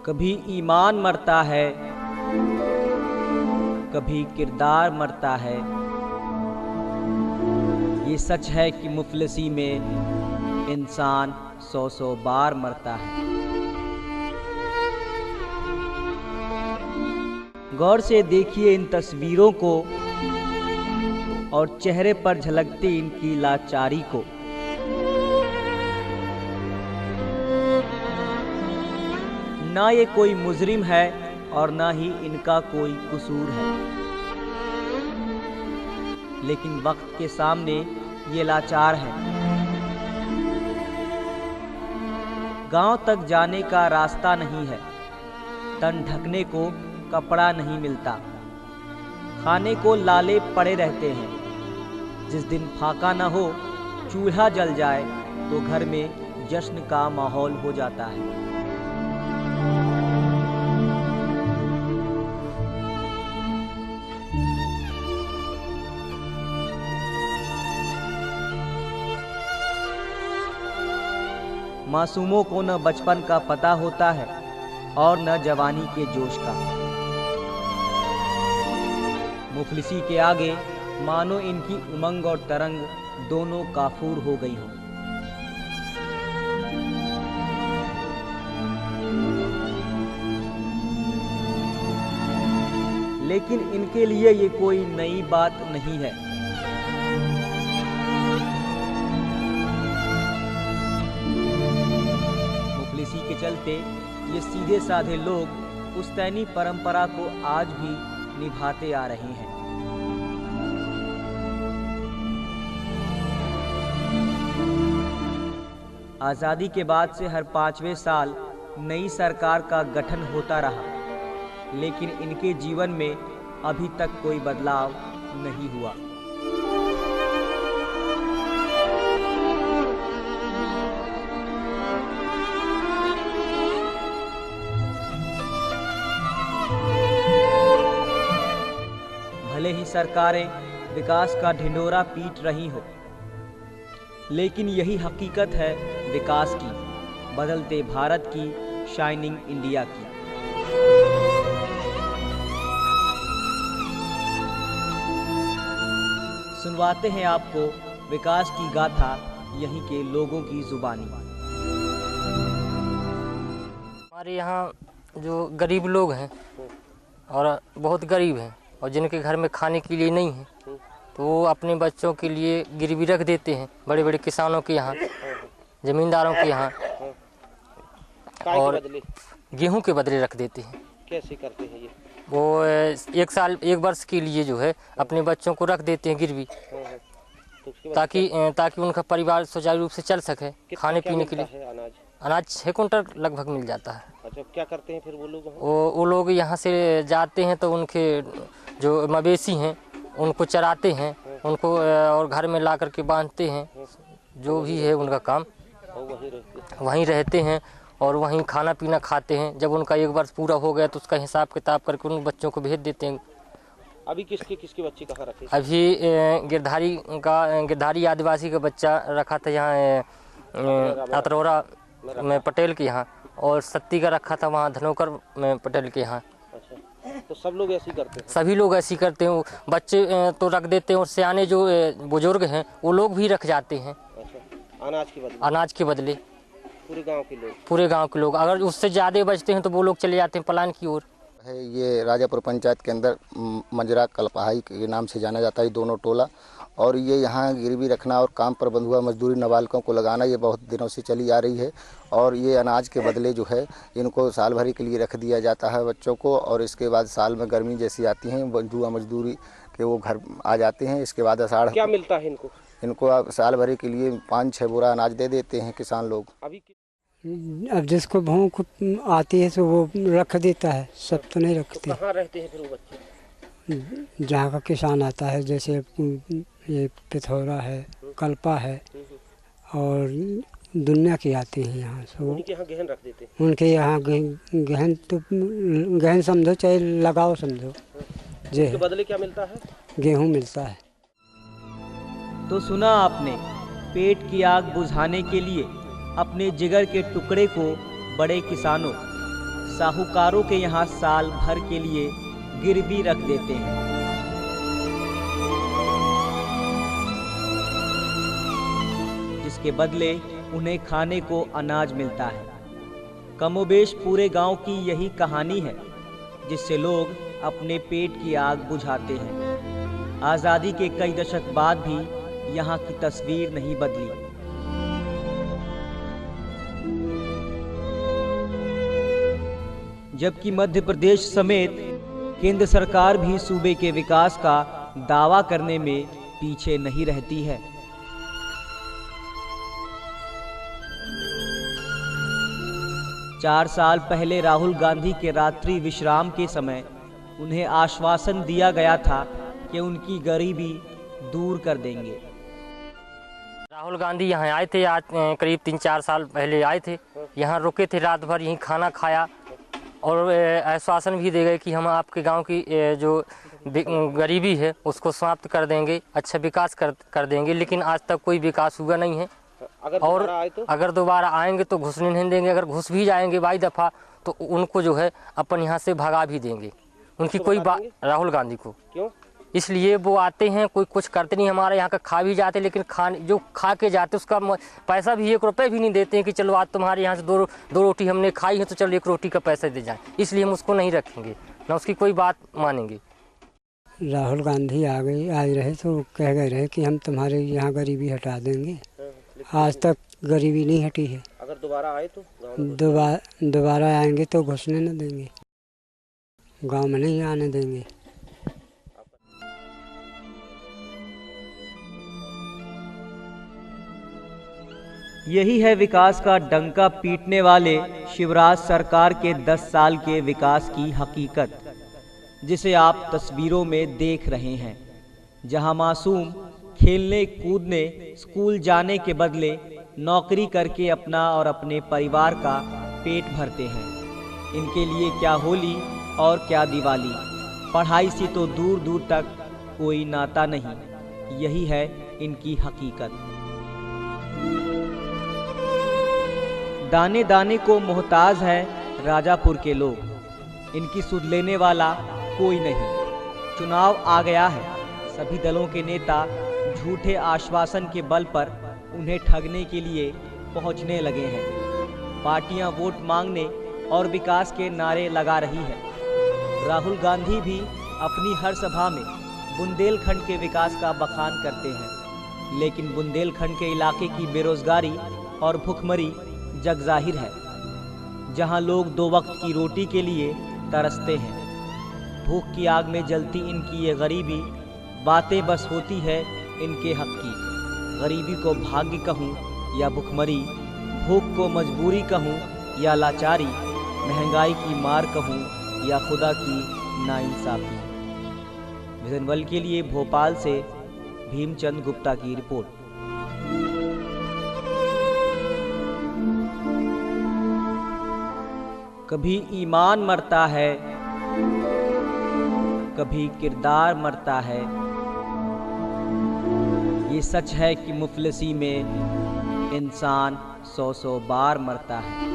कभी ईमान मरता है, कभी किरदार मरता है। ये सच है कि मुफलिसी में इंसान 100 बार मरता है। गौर से देखिए इन तस्वीरों को और चेहरे पर झलकती इनकी लाचारी को। ना ये कोई मुजरिम है और ना ही इनका कोई कसूर है, लेकिन वक्त के सामने ये लाचार है। गांव तक जाने का रास्ता नहीं है, तन ढकने को कपड़ा नहीं मिलता, खाने को लाले पड़े रहते हैं। जिस दिन फाका न हो, चूल्हा जल जाए तो घर में जश्न का माहौल हो जाता है। मासूमों को न बचपन का पता होता है और न जवानी के जोश का। मुफलिसी के आगे मानो इनकी उमंग और तरंग दोनों काफूर हो गई हो। लेकिन इनके लिए ये कोई नई बात नहीं है। मुफलिसी के चलते ये सीधे साधे लोग पुश्तैनी परंपरा को आज भी निभाते आ रहे हैं। आज़ादी के बाद से हर 5वें साल नई सरकार का गठन होता रहा, लेकिन इनके जीवन में अभी तक कोई बदलाव नहीं हुआ। भले ही सरकारें विकास का ढिंढोरा पीट रही हो, लेकिन यही हकीकत है विकास की, बदलते भारत की, शाइनिंग इंडिया की। सुनवाते हैं आपको विकास की गाथा यहीं के लोगों की जुबानी। हमारे यहाँ जो गरीब लोग हैं और बहुत गरीब हैं और जिनके घर में खाने के लिए नहीं है, तो वो अपने बच्चों के लिए गिरवी रख देते हैं बड़े बड़े किसानों के यहाँ, जमींदारों के यहाँ, और गेहूं के बदले रख देते हैं। कैसे करते हैं ये? वो एक वर्ष के लिए जो है अपने बच्चों को रख देते हैं गिरवी, ताकि उनका परिवार सुचारू रूप से चल सके। खाने पीने के लिए अनाज 6 कुंटल लगभग मिल जाता है। अच्छा, क्या करते हैं फिर वो लोग? वो लोग यहाँ से जाते हैं तो उनके जो मवेशी हैं उनको चराते हैं, उनको और घर में ला करके बांधते हैं। जो भी है उनका काम, वहीं रहते हैं और वहीं खाना पीना खाते हैं। जब उनका 1 वर्ष पूरा हो गया तो उसका हिसाब किताब करके उन बच्चों को भेज देते हैं। अभी किसके बच्चे कहाँ रखे? अभी गिरधारी आदिवासी का बच्चा रखा था यहाँ अतरौरा में पटेल के यहाँ, और सत्ती का रखा था वहाँ धनोकर में पटेल के यहाँ। अच्छा, तो सब लोग ऐसे ही करते हैं? सभी लोग ऐसे ही करते हैं। बच्चे तो रख देते हैं और सियाने जो बुजुर्ग हैं वो लोग भी रख जाते हैं। अच्छा, अनाज के बदले पूरे गांव के लोग अगर उससे ज़्यादा बचते हैं तो वो लोग चले जाते हैं पलान की ओर। है ये राजापुर पंचायत के अंदर मंजरा कलपहाई के नाम से जाना जाता है दोनों टोला। और ये यहाँ गिरवी रखना और काम पर बंधुआ मजदूरी नाबालिगों को लगाना ये बहुत दिनों से चली आ रही है। और ये अनाज के बदले जो है इनको साल भर के लिए रख दिया जाता है बच्चों को, और इसके बाद साल में गर्मी जैसी आती हैं बंधुआ मजदूरी के वो घर आ जाते हैं। इसके बाद आषाढ़ क्या मिलता है इनको साल भर के लिए 5-6 बोरा अनाज दे देते हैं किसान लोग। अब जिसको भूख आती है तो वो रख देता है, सब तो नहीं रखते। कहाँ रहते हैं फिर वो बच्चे? जहाँ का किसान आता है, जैसे ये पिथौरा है, कल्पा है और दुनिया की आती हैं यहाँ से। उनके यहाँ गहन रख देते हैं? उनके यहाँ गहन तो गहन समझो चाहे लगाओ समझो। उसके बदले क्या मिलता है? गेहूँ मिलता है। तो सुना आपने, पेट की आग बुझाने के लिए अपने जिगर के टुकड़े को बड़े किसानों, साहूकारों के यहाँ साल भर के लिए गिरवी रख देते हैं। जिसके बदले उन्हें खाने को अनाज मिलता है। कमोबेश पूरे गांव की यही कहानी है, जिससे लोग अपने पेट की आग बुझाते हैं। आज़ादी के कई दशक बाद भी यहाँ की तस्वीर नहीं बदली। जबकि मध्य प्रदेश समेत केंद्र सरकार भी सूबे के विकास का दावा करने में पीछे नहीं रहती है। चार साल पहले राहुल गांधी के रात्रि विश्राम के समय उन्हें आश्वासन दिया गया था कि उनकी गरीबी दूर कर देंगे। राहुल गांधी यहाँ आए थे, आज करीब 3-4 साल पहले आए थे। यहाँ रुके थे, रात भर यहीं खाना खाया और आश्वासन भी दे गए कि हम आपके गांव की जो गरीबी है उसको समाप्त कर देंगे, अच्छा विकास कर देंगे। लेकिन आज तक कोई विकास हुआ नहीं है। अगर दोबारा आएंगे तो घुसने नहीं देंगे। अगर घुस भी जाएंगे बाई दफ़ा तो उनको जो है अपन यहाँ से भगा भी देंगे। उनकी कोई बात, राहुल गांधी को क्यों? इसलिए वो आते हैं, कोई कुछ करते नहीं। हमारे यहाँ का खा भी जाते, लेकिन जो खा के जाते उसका पैसा भी 1 रुपये भी नहीं देते हैं कि चलो आज तुम्हारे यहाँ से दो रोटी हमने खाई है तो चलो 1 रोटी का पैसा दे जाए। इसलिए हम उसको नहीं रखेंगे, ना उसकी कोई बात मानेंगे। राहुल गांधी आए रहे तो कह गए रहे कि हम तुम्हारे यहाँ गरीबी हटा देंगे। आज तक गरीबी नहीं हटी है। अगर दोबारा आए तो दोबारा आएंगे तो घुसने न देंगे, गांव में नहीं आने देंगे। यही है विकास का डंका पीटने वाले शिवराज सरकार के 10 साल के विकास की हकीकत, जिसे आप तस्वीरों में देख रहे हैं। जहां मासूम खेलने कूदने स्कूल जाने के बदले नौकरी करके अपना और अपने परिवार का पेट भरते हैं। इनके लिए क्या होली और क्या दिवाली, पढ़ाई से तो दूर दूर तक कोई नाता नहीं। यही है इनकी हकीकत। दाने दाने को मोहताज है राजापुर के लोग। इनकी सुध लेने वाला कोई नहीं। चुनाव आ गया है, सभी दलों के नेता झूठे आश्वासन के बल पर उन्हें ठगने के लिए पहुंचने लगे हैं। पार्टियां वोट मांगने और विकास के नारे लगा रही है। राहुल गांधी भी अपनी हर सभा में बुंदेलखंड के विकास का बखान करते हैं, लेकिन बुंदेलखंड के इलाके की बेरोजगारी और भुखमरी जग जाहिर है, जहां लोग 2 वक्त की रोटी के लिए तरसते हैं। भूख की आग में जलती इनकी ये गरीबी बातें बस होती है इनके हक की। गरीबी को भाग्य कहूँ या भुखमरी, भूख को मजबूरी कहूँ या लाचारी, महंगाई की मार कहूँ या खुदा की नाइंसाफी। विजन वर्ल्ड के लिए भोपाल से भीमचंद गुप्ता की रिपोर्ट। कभी ईमान मरता है, कभी किरदार मरता है। ये सच है कि मुफलिसी में इंसान 100 बार मरता है।